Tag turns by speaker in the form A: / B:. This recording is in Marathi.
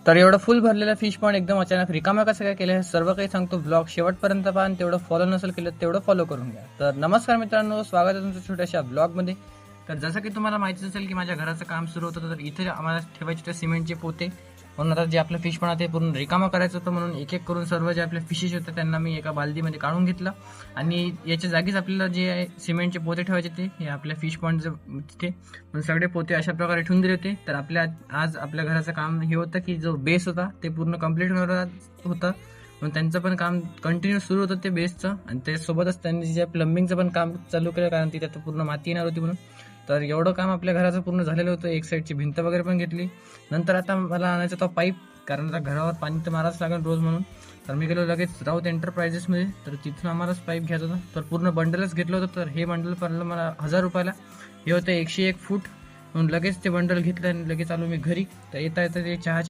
A: तर एवढं फुल भरलेलं फिश पॉन्ड एकदम अचानक रिकामा कसं काय केलं हे सर्व काही सांगतो. ब्लॉग शेवटपर्यंत पहा आणि तेवढं फॉलो नसेल केलं तेवढं फॉलो करून घ्या. तर नमस्कार मित्रांनो, स्वागत आहे तुमचं छोट्याशा ब्लॉगमध्ये. तर जसं की तुम्हाला माहिती असेल की माझ्या घराचं काम सुरू होतं, तर इथे आम्हाला ठेवायचे ते सिमेंटचे पोते. म्हणून आता जे आपलं फिश पण आहे ते पूर्ण रिकामा करायचं होतं, म्हणून एक एक करून सर्व जे आपले फिशेस होते त्यांना मी एका बालदीमध्ये काढून घेतलं. आणि याच्या जागीच आपल्याला जे आहे सिमेंटचे पोते ठेवायचे ते हे आपल्या फिश पॉइंट तिथे पण सगळे पोते अशा प्रकारे ठेवून दिले होते. तर आज आपल्या घराचं काम हे होतं की जो बेस होता ते पूर्ण कम्प्लीट होणार होता. मग त्यांचं पण काम कंटिन्यू सुरू होतं ते बेसचं, आणि त्यासोबतच त्यांनी जे प्लंबिंगचं पण काम चालू केलं, कारण तिथे आता पूर्ण माती येणार होती म्हणून. तर एवढं काम आपल्या घराचं पूर्ण झालेलं होतं. एक साईडची भिंत वगैरे पण घेतली. नंतर आता मला आणायचा होता पाईप, कारण आता घरावर पाणी तर मारावंच लागेल रोज म्हणून. तर मी गेलो लगेच राऊत एंटरप्राइजेसमध्ये, तर तिथून आम्हालाच पाईप घ्यायचा होता. तर पूर्ण बंडलच घेतलं होतं. तर हे बंडल पडलं मला 1000 रुपयाला. हे होतं 101 फूट. म्हणून लगेच ते बंडल घेतलं आणि लगेच आलो मी घरी. तर येता येता ते चहाची